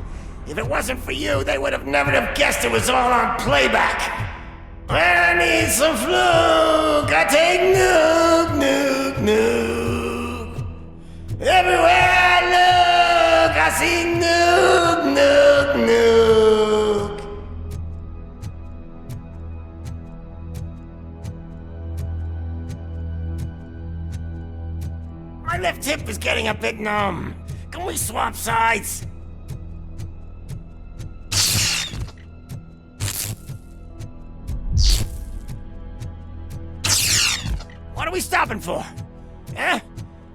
If it wasn't for you, they would have never have guessed it was all on playback. When I need some fluke, I take nuke, nuke, nuke. Everywhere I look, I see nuke, nuke, nuke. My left hip is getting a bit numb. Can we swap sides? What are we stopping for? Huh?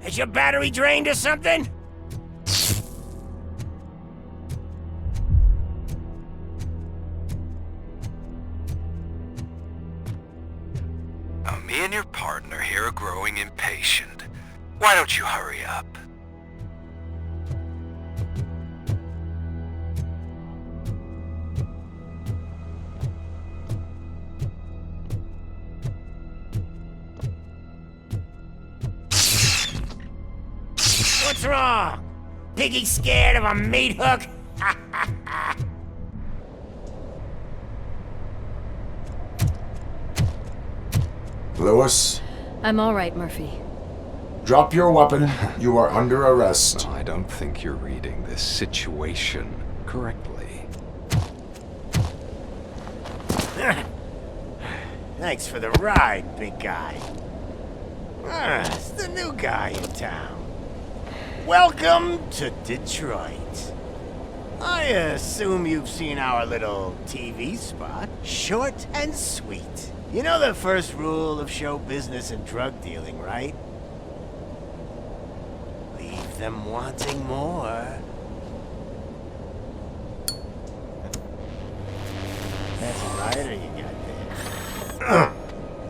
Is your battery drained or something? Now, me and your partner here are growing impatient. Why don't you hurry up? What's wrong? Piggy scared of a meat hook? Lewis, I'm all right, Murphy. drop your weapon. You are under arrest. I don't think you're reading this situation correctly. Thanks for the ride, big guy. It's the new guy in town. Welcome to Detroit. I assume you've seen our little TV spot. Short and sweet. You know the first rule of show business and drug dealing, right? Leave them wanting more. That's a lighter you got there.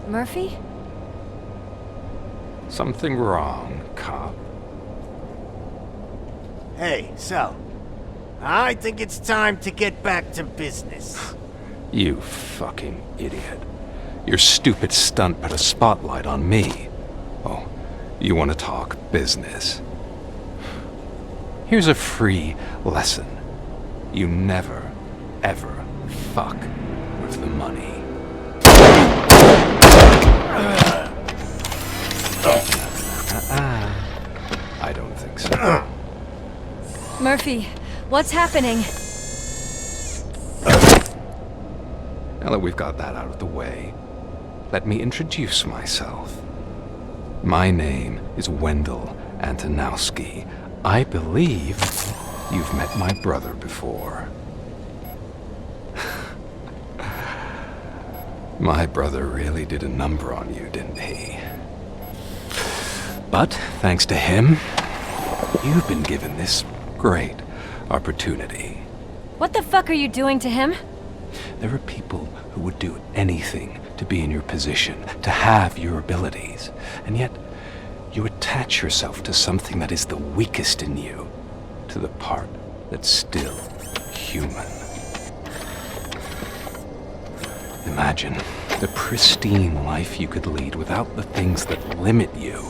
Murphy? Something wrong, cop. Hey, so, I think it's time to get back to business. You fucking idiot. Your stupid stunt put a spotlight on me. Oh, you want to talk business? Here's a free lesson. You never, ever fuck with the money. I don't think so. Murphy, what's happening? Now that we've got that out of the way, let me introduce myself. My name is Wendell Antonowski. I believe you've met my brother before. My brother really did a number on you, didn't he? But thanks to him, you've been given this great opportunity. What the fuck are you doing to him? There are people who would do anything to be in your position, to have your abilities, and yet you attach yourself to something that is the weakest in you, to the part that's still human. Imagine the pristine life you could lead without the things that limit you.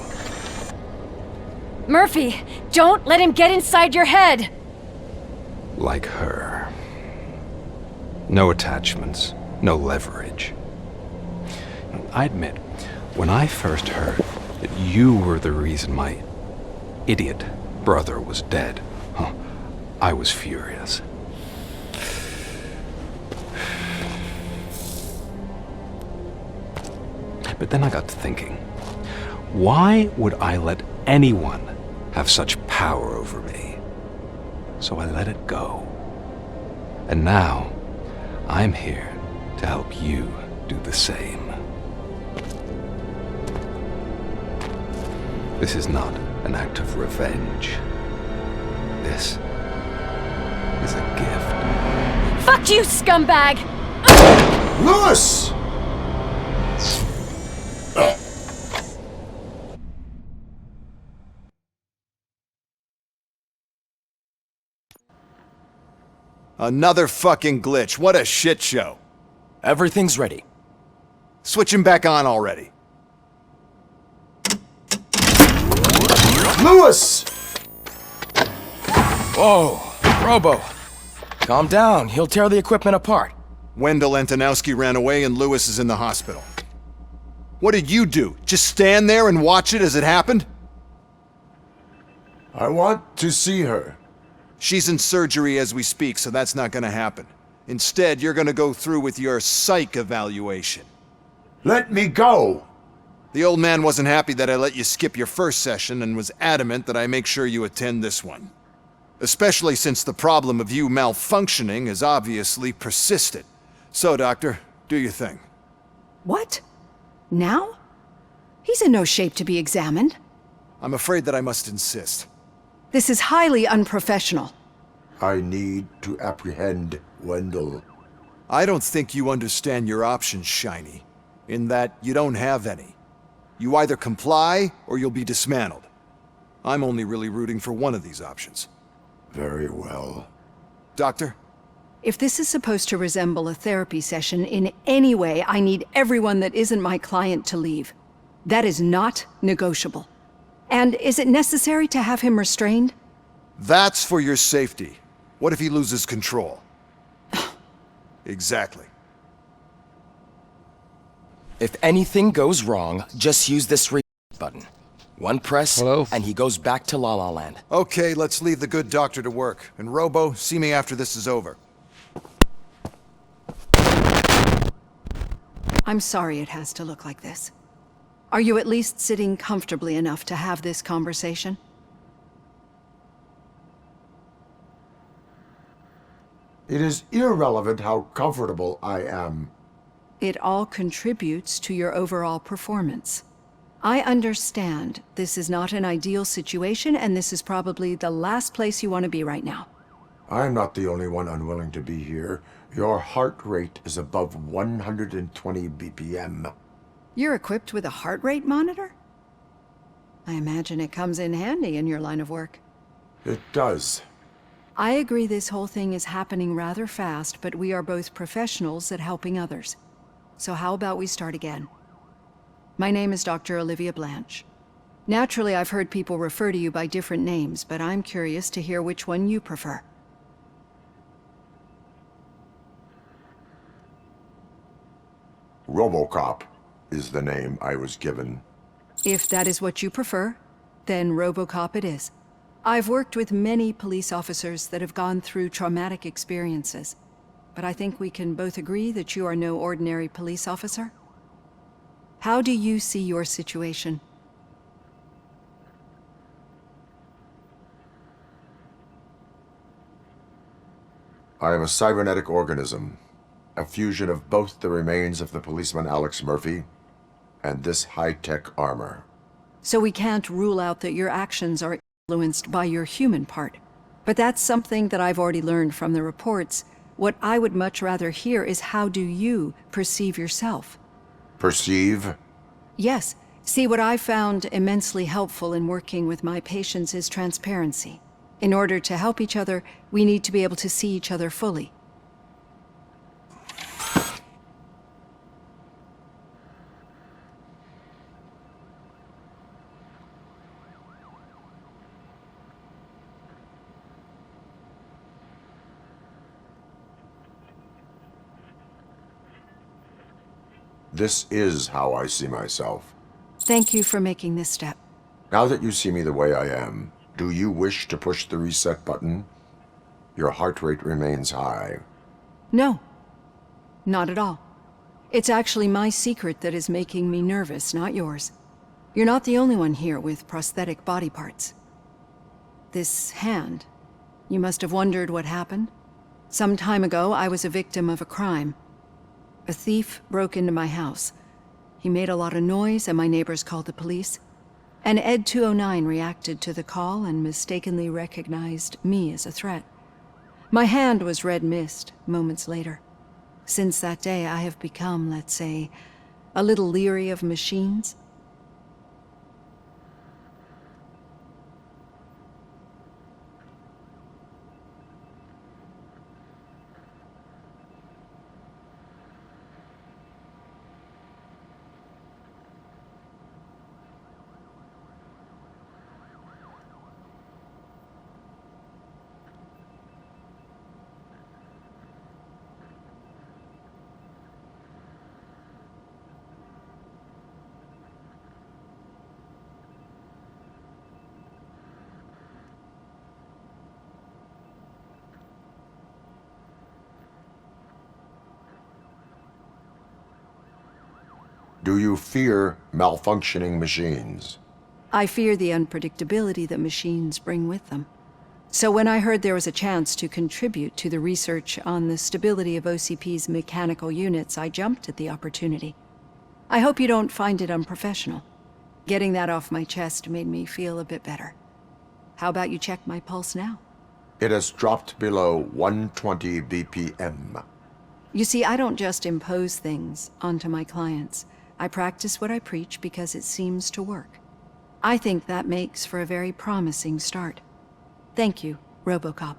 Murphy, don't let him get inside your head! Like her. No attachments, no leverage. I admit, when I first heard that you were the reason my idiot brother was dead, I was furious. But then I got to thinking, why would I let anyone have such power over me? So I let it go. And now, I'm here to help you do the same. This is not an act of revenge. This is a gift. Fuck you, scumbag! Lewis! Another fucking glitch. What a shit show. Everything's ready. Switch him back on already. Lewis! Whoa, Robo. Calm down. He'll tear the equipment apart. Wendell Antonowski ran away and Lewis is in the hospital. What did you do? Just stand there and watch it as it happened? I want to see her. She's in surgery as we speak, so that's not gonna happen. Instead, you're gonna go through with your psych evaluation. Let me go! The old man wasn't happy that I let you skip your first session and was adamant that I make sure you attend this one. Especially since the problem of you malfunctioning has obviously persisted. So, Doctor, do your thing. What? Now? He's in no shape to be examined. I'm afraid that I must insist. This is highly unprofessional. I need to apprehend Wendell. I don't think you understand your options, Shiny, in that you don't have any. You either comply or you'll be dismantled. I'm only really rooting for one of these options. Very well. Doctor? If this is supposed to resemble a therapy session in any way, I need everyone that isn't my client to leave. That is not negotiable. And is it necessary to have him restrained? That's for your safety. What if he loses control? Exactly. If anything goes wrong, just use this button. One press, and he goes back to La La Land. Okay, let's leave the good doctor to work. And Robo, see me after this is over. I'm sorry it has to look like this. Are you at least sitting comfortably enough to have this conversation? It is irrelevant how comfortable I am. It all contributes to your overall performance. I understand this is not an ideal situation, and this is probably the last place you want to be right now. I'm not the only one unwilling to be here. Your heart rate is above 120 BPM. You're equipped with a heart rate monitor? I imagine it comes in handy in your line of work. It does. I agree this whole thing is happening rather fast, but we are both professionals at helping others. So how about we start again? My name is Dr. Olivia Blanche. Naturally, I've heard people refer to you by different names, but I'm curious to hear which one you prefer. Robocop is the name I was given. If that is what you prefer, then Robocop it is. I've worked with many police officers that have gone through traumatic experiences, but I think we can both agree that you are no ordinary police officer. How do you see your situation? I am a cybernetic organism, a fusion of both the remains of the policeman Alex Murphy and this high-tech armor. So we can't rule out that your actions are influenced by your human part. But that's something that I've already learned from the reports. What I would much rather hear is how do you perceive yourself? Perceive? Yes. See, what I found immensely helpful in working with my patients is transparency. In order to help each other, we need to be able to see each other fully. This is how I see myself. Thank you for making this step. Now that you see me the way I am, do you wish to push the reset button? Your heart rate remains high. No, not at all. It's actually my secret that is making me nervous, not yours. You're not the only one here with prosthetic body parts. This hand, you must have wondered what happened. Some time ago, I was a victim of a crime. A thief broke into my house. He made a lot of noise and my neighbors called the police. And Ed 209 reacted to the call and mistakenly recognized me as a threat. My hand was red mist moments later. Since that day, I have become, let's say, a little leery of machines. Do you fear malfunctioning machines? I fear the unpredictability that machines bring with them. So when I heard there was a chance to contribute to the research on the stability of OCP's mechanical units, I jumped at the opportunity. I hope you don't find it unprofessional. Getting that off my chest made me feel a bit better. How about you check my pulse now? It has dropped below 120 BPM. You see, I don't just impose things onto my clients. I practice what I preach because it seems to work. I think that makes for a very promising start. Thank you, Robocop.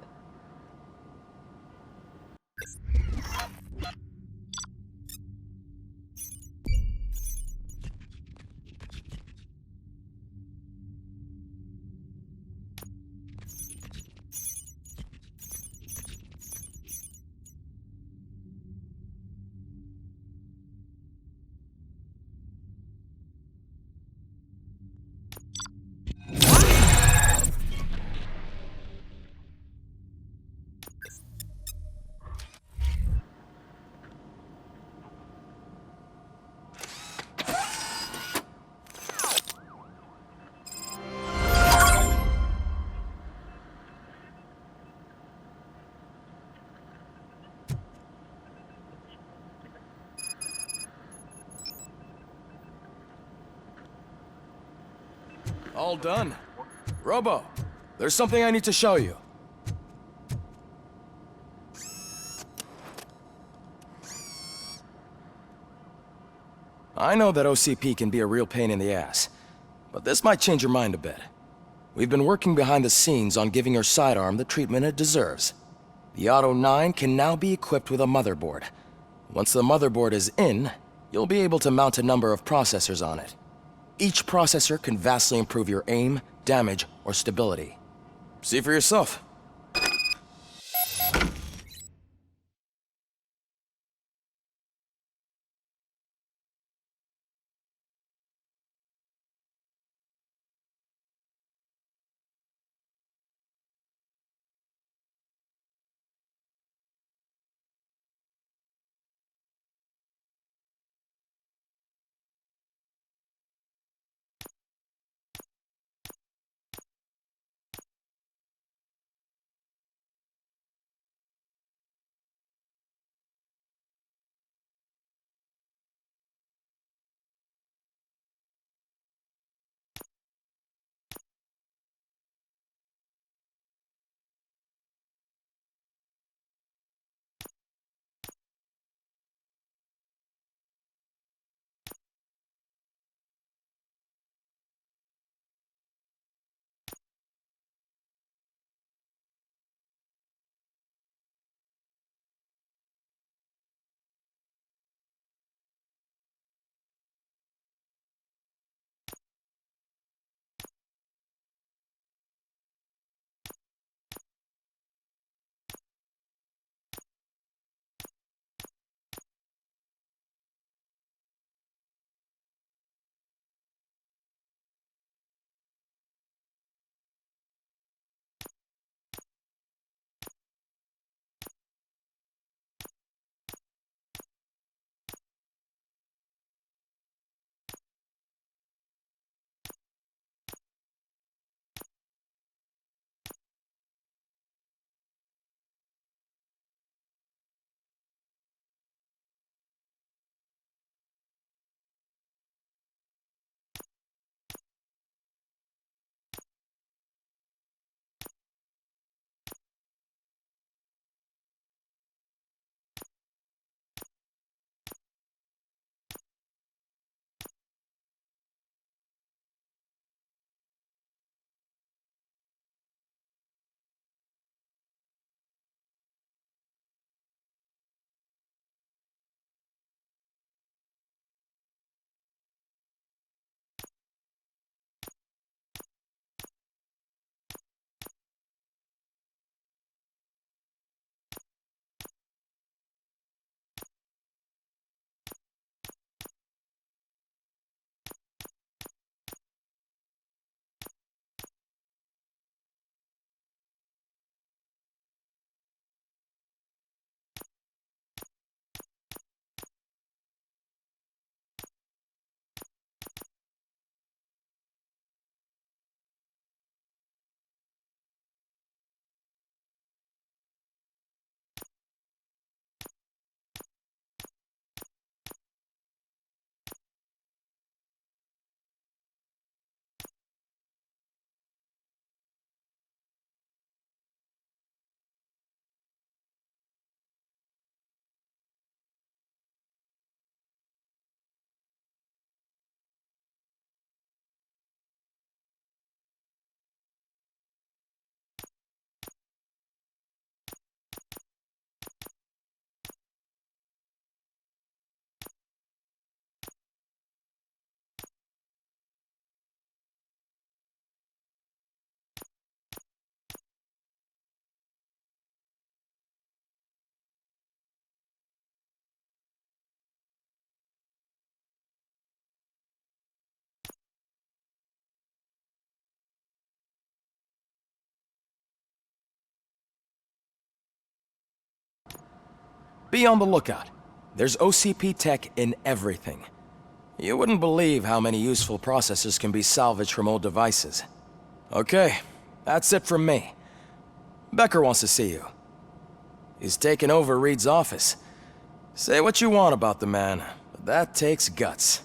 All done. Robo, there's something I need to show you. I know that OCP can be a real pain in the ass, but this might change your mind a bit. We've been working behind the scenes on giving your sidearm the treatment it deserves. The Auto 9 can now be equipped with a motherboard. Once the motherboard is in, you'll be able to mount a number of processors on it. Each processor can vastly improve your aim, damage, or stability. See for yourself. Be on the lookout. There's OCP tech in everything. You wouldn't believe how many useful processors can be salvaged from old devices. Okay, that's it from me. Becker wants to see you. He's taken over Reed's office. Say what you want about the man, but that takes guts.